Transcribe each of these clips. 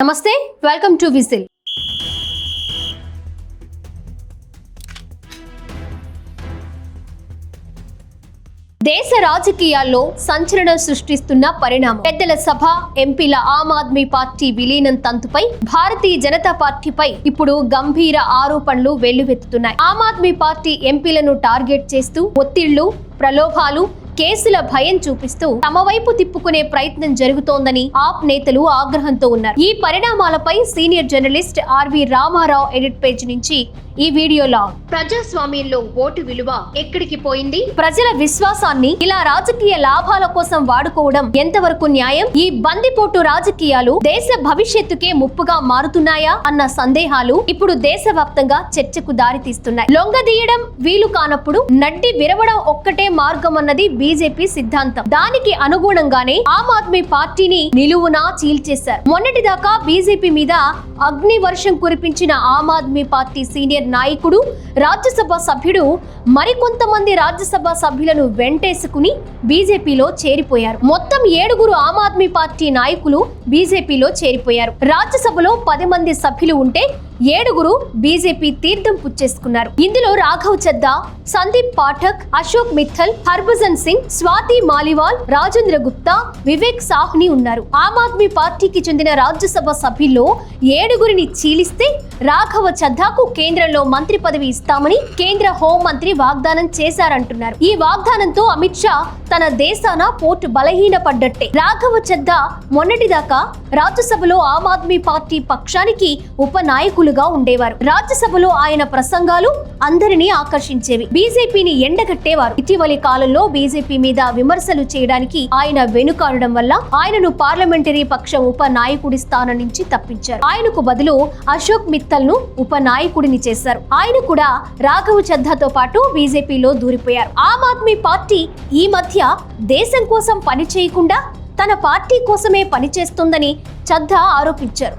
నమస్తే, welcome to whistle. దేశ రాజకీయాల్లో సంచలనం సృష్టిస్తున్న పరిణామం. పెద్దల సభ ఎంపీల ఆమ్ ఆద్మీ పార్టీ విలీనం తంతుపై భారతీయ జనతా పార్టీపై ఇప్పుడు గంభీర ఆరోపణలు వెల్లువెత్తుతున్నాయి. ఆమ్ ఆద్మీ పార్టీ ఎంపీలను టార్గెట్ చేస్తూ ఒత్తిళ్లు, ప్రలోభాలు, కేసుల భయం చూపిస్తూ తమ వైపు తిప్పుకునే ప్రయత్నం జరుగుతోందని ఆప్ నేతలు ఆగ్రహంతో ఉన్నారు. ఈ పరిణామాలపై senior journalist RV Ramarao edit page నుంచి ఈ వీడియోలో ప్రజాస్వామ్యంలో ఓటు విలువ ఎక్కడికి పోయింది, ప్రజల విశ్వాసాన్ని ఇలా రాజకీయ లాభాల కోసం వాడుకోవడం ఎంతవరకు న్యాయం, ఈ బందిపోటు రాజకీయాలు దేశ భవిష్యత్తుకే ముప్పుగా మారుతున్నాయా అన్న సందేహాలు ఇప్పుడు దేశవ్యాప్తంగా చర్చకు దారితీస్తున్నాయి. లొంగదీయడం వీలు కానప్పుడు నడ్డి విరవడం ఒక్కటే మార్గం అన్నది బీజేపీ సిద్ధాంతం. దానికి అనుగుణంగానే ఆమ్ ఆద్మీ పార్టీని నిలువునా చీల్చేశారు. మొన్నటిదాకా బీజేపీ మీద అగ్ని వర్షం కురిపించిన ఆమ్ ఆద్మీ పార్టీ సీనియర్ నాయకుడు, రాజ్యసభ సభ్యుడు మరికొంతమంది రాజ్యసభ సభ్యులను వెంటేసుకుని బీజేపీలో చేరిపోయారు. మొత్తం 7 ఆమ్ ఆద్మీ పార్టీ నాయకులు బీజేపీలో చేరిపోయారు. రాజ్యసభలో 10 మంది సభ్యులు ఉంటే 7 బీజేపీ తీర్థం పుచ్చేసుకున్నారు. ఇందులో రాఘవ్ చద్దా, సందీప్ పాఠక్, అశోక్ మిత్తల్, హర్భజన్ సింగ్, స్వాతి మాలివాల్, రాజేంద్ర గుప్తా, వివేక్ సాహ్ని ఉన్నారు. ఆమ్ ఆద్మీ పార్టీకి చెందిన రాజ్యసభ సభ్యుల్లో 7 చీలిస్తే రాఘవ చద్దాకు కేంద్రంలో మంత్రి పదవి ఇస్తామని కేంద్ర హోంమంత్రి వాగ్దానం చేశారంటున్నారు. ఈ వాగ్దానంతో అమిత్ షా తన దేశాన పోటు బలహీనపడ్డట్టే. రాఘవ చద్దా మొన్నటిదాకా రాజ్యసభలో ఆమ్ ఆద్మీ పార్టీ పక్షానికి ఉప నాయకులుగా ఉండేవారు. రాజ్యసభలో ఆయన ప్రసంగాలు అందరినీ ఆకర్షించేవి, బీజేపీని ఎండగట్టేవారు. ఇటీవలి కాలంలో బీజేపీ మీద విమర్శలు చేయడానికి ఆయన వెనుకాడడం వల్ల ఆయనను పార్లమెంటరీ పక్షం ఉప నాయకుడి స్థానం నుంచి తప్పించారు. ఆయనకు బదులు అశోక్ మిత్తల్ ను ఉప నాయకుడిని చేశారు. ఆయన కూడా రాఘవ్ చద్దాతో పాటు బీజేపీలో దూరిపోయారు. ఆమ్ ఆద్మీ పార్టీ ఈ మధ్య దేశం కోసం పని చేయకుండా తన పార్టీ కోసమే పనిచేస్తుందని చద్దా ఆరోపించారు.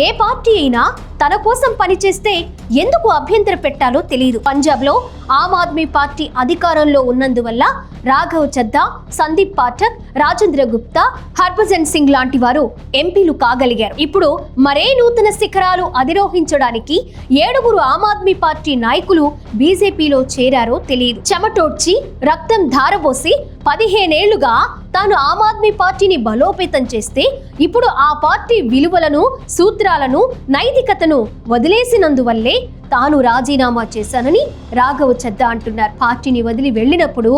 ఏ పార్టీ అయినా తన కోసం పనిచేస్తే ఎందుకు అభ్యంతర పెట్టాలో తెలియదు. పంజాబ్ లో ఆమ్ ఆద్మీ పార్టీ అధికారంలో ఉన్నందువల్ల రాఘవ్ చద్దా, సందీప్ పాఠక్, రాజేంద్ర గుప్తా, హర్భజన్ సింగ్ లాంటి వారు ఎంపీలు కాగలిగారు. ఇప్పుడు మరే నూతన శిఖరాలు అధిరోహించడానికి 7 ఆమ్ ఆద్మీ పార్టీ నాయకులు బీజేపీలో చేరారో తెలియదు. చెమటోడ్చి రక్తం ధారబోసి 15 ఏళ్లుగా తాను ఆమ్ ఆద్మీ పార్టీని బలోపేతం చేస్తే ఇప్పుడు ఆ పార్టీ విలువలను, సూత్రాలను, నైతికతను వదిలేసినందువల్లే తాను రాజీనామా చేశానని రాఘవ్ చద్దా అంటున్నారు. పార్టీని వదిలి వెళ్ళినప్పుడు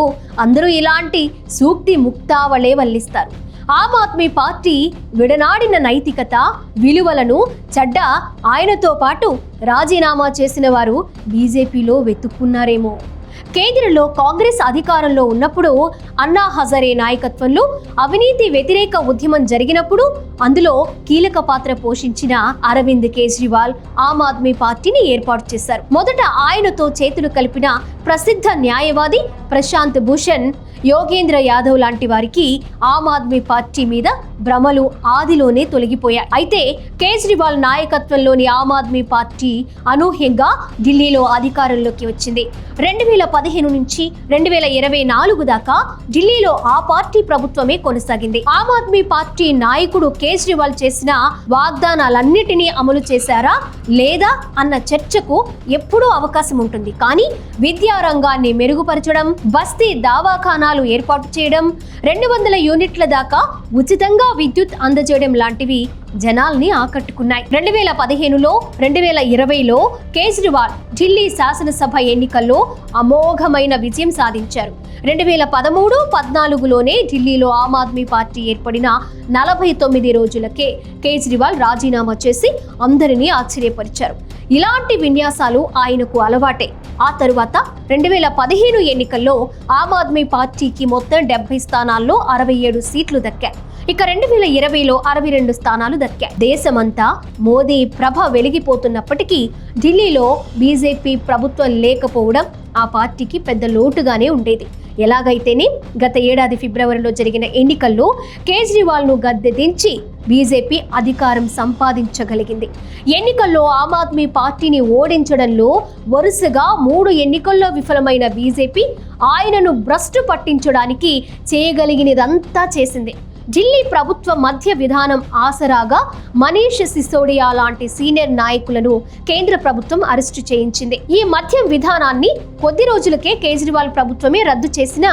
అందరూ ఇలాంటి సూక్తి ముక్తావళే వల్లిస్తారు. ఆమ్ ఆద్మీ పార్టీ విడనాడిన నైతికత, విలువలను చడ్డా ఆయనతో పాటు రాజీనామా చేసిన వారు బీజేపీలో వెతుక్కున్నారేమో. కేంద్రంలో కాంగ్రెస్ అధికారంలో ఉన్నప్పుడు అన్నా హజారే నాయకత్వంలో అవినీతి వ్యతిరేక ఉద్యమం జరిగినప్పుడు అందులో కీలక పాత్ర పోషించిన అరవింద్ కేజ్రీవాల్ ఆమ్ ఆద్మీ పార్టీని ఏర్పాటు చేశారు. మొదట ఆయనతో చేతులు కలిపిన ప్రసిద్ధ న్యాయవాది ప్రశాంత్ భూషణ్, యోగేంద్ర యాదవ్ లాంటి వారికి ఆమ్ ఆద్మీ పార్టీ మీద భ్రమలు ఆదిలోనే తొలగిపోయాయి. అయితే కేజ్రీవాల్ నాయకత్వంలోని ఆమ్ ఆద్మీ పార్టీ అనూహ్యంగా ఢిల్లీలో అధికారంలోకి వచ్చింది. 2015 నుంచి 2024 దాకా ఢిల్లీలో ఆ పార్టీ ప్రభుత్వమే కొనసాగింది. ఆమ్ ఆద్మీ పార్టీ నాయకుడు కేజ్రీవాల్ చేసిన వాగ్దానాలన్నిటినీ అమలు చేశారా లేదా అన్న చర్చకు ఎప్పుడూ అవకాశం ఉంటుంది. కానీ విద్యా రంగాన్ని మెరుగుపరచడం, బస్తీ దవాఖానాలు ఏర్పాటు చేయడం, 200 యూనిట్ల దాకా ఉచితంగా విద్యుత్ అందజేయడం లాంటివి జనాల్ని ఆకట్టుకున్నాయి. 2015లో 2020లో కేజ్రీవాల్ ఢిల్లీ శాసనసభ ఎన్నికల్లో అమోఘమైన విజయం సాధించారు. 2013-14లోనే ఢిల్లీలో ఆమ్ ఆద్మీ పార్టీ ఏర్పడిన 49 రోజులకే కేజ్రీవాల్ రాజీనామా చేసి అందరినీ ఆశ్చర్యపరిచారు. ఇలాంటి విన్యాసాలు ఆయనకు అలవాటే. ఆ తరువాత 2015 ఎన్నికల్లో ఆమ్ ఆద్మీ పార్టీకి మొత్తం 70 స్థానాల్లో 67 సీట్లు దక్కాయి. ఇక 2020లో 62 స్థానాలు దక్కాయి. దేశమంతా మోదీ ప్రభ వెలిగిపోతున్నప్పటికీ ఢిల్లీలో బీజేపీ ప్రభుత్వం లేకపోవడం ఆ పార్టీకి పెద్ద లోటుగానే ఉండేది. ఎలాగైతేనే గత ఏడాది ఫిబ్రవరిలో జరిగిన ఎన్నికల్లో కేజ్రీవాల్ ను గద్దె దించి బీజేపీ అధికారం సంపాదించగలిగింది. ఎన్నికల్లో ఆమ్ ఆద్మీ పార్టీని ఓడించడంలో వరుసగా 3 ఎన్నికల్లో విఫలమైన బీజేపీ ఆయనను భ్రష్టు పట్టించడానికి చేయగలిగినదంతా చేసింది. ఢిల్లీ ప్రభుత్వ మధ్య విధానం ఆసరాగా మనీష్ సిసోడియా లాంటి సీనియర్ నాయకులను కేంద్ర ప్రభుత్వం అరెస్టు చేయించింది. ఈ మద్యం విధానాన్ని కొద్ది రోజులకే కేజ్రీవాల్ ప్రభుత్వమే రద్దు చేసిన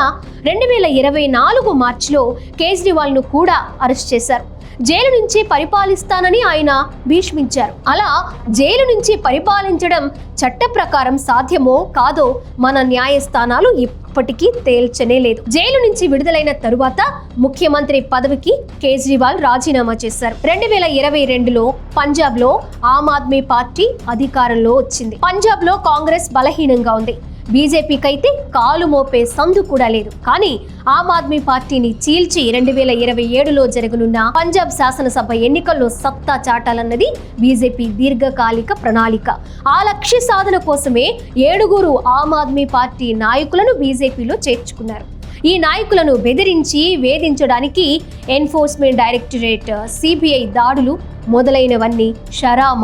2024 మార్చిలో కేజ్రీవాల్ ను కూడా అరెస్ట్ చేశారు. జైలు నుంచి పరిపాలిస్తానని ఆయన భీష్మించారు. అలా జైలు నుంచి పరిపాలించడం చట్ట ప్రకారం సాధ్యమో కాదో మన న్యాయస్థానాలు ఇప్పటికీ తేల్చనే లేదు. జైలు నుంచి విడుదలైన తరువాత ముఖ్యమంత్రి పదవికి కేజ్రీవాల్ రాజీనామా చేశారు. 2022లో పంజాబ్ లో ఆమ్ ఆద్మీ పార్టీ అధికారంలో వచ్చింది. పంజాబ్ లో కాంగ్రెస్ బలహీనంగా ఉంది. బీజేపీకైతే కాలు మోపే సందు కూడా లేదు. కానీ ఆమ్ ఆద్మీ పార్టీని చీల్చి 2027లో జరగనున్న పంజాబ్ శాసనసభ ఎన్నికల్లో సత్తా చాటాలన్నది బీజేపీ దీర్ఘకాలిక ప్రణాళిక. ఆ లక్ష్య సాధన కోసమే 7 ఆమ్ ఆద్మీ పార్టీ నాయకులను బీజేపీలో చేర్చుకున్నారు. ఈ నాయకులను బెదిరించి వేధించడానికి ఎన్ఫోర్స్మెంట్ డైరెక్టరేట్, సిబిఐ దాడులు మొదలైనవన్నీ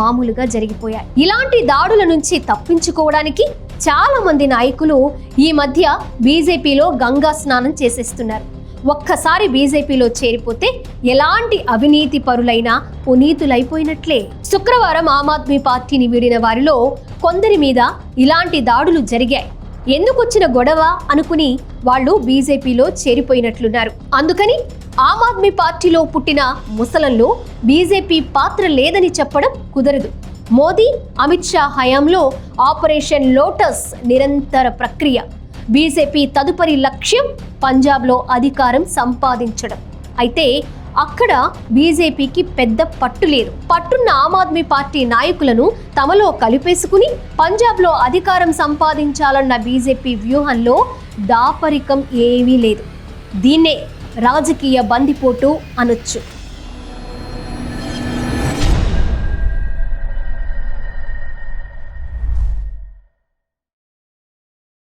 మామూలుగా జరిగిపోయాయి. ఇలాంటి దాడుల నుంచి తప్పించుకోవడానికి చాలా మంది నాయకులు ఈ మధ్య బీజేపీలో గంగా స్నానం చేసేస్తున్నారు. ఒక్కసారి బీజేపీలో చేరిపోతే ఎలాంటి అవినీతి పరులైనా పునీతులైపోయినట్లే. శుక్రవారం ఆమ్ ఆద్మీ పార్టీని వీడిన వారిలో కొందరి మీద ఇలాంటి దాడులు జరిగాయి. ఎందుకొచ్చిన గొడవ అనుకుని వాళ్ళు బీజేపీలో చేరిపోయినట్లున్నారు. అందుకని ఆమ్ ఆద్మీ పార్టీలో పుట్టిన ముసలంలో బీజేపీ పాత్ర లేదని చెప్పడం కుదరదు. మోదీ, అమిత్ షా హయాంలో ఆపరేషన్ లోటస్ నిరంతర ప్రక్రియ. బీజేపీ తదుపరి లక్ష్యం పంజాబ్లో అధికారం సంపాదించడం. అయితే అక్కడ బీజేపీకి పెద్ద పట్టు లేదు. పట్టున్న ఆమ్ ఆద్మీ పార్టీ నాయకులను తమలో కలిపేసుకుని పంజాబ్లో అధికారం సంపాదించాలన్న బీజేపీ వ్యూహంలో దాపరికం ఏమీ లేదు. దీన్నే రాజకీయ బందిపోటు అనొచ్చు.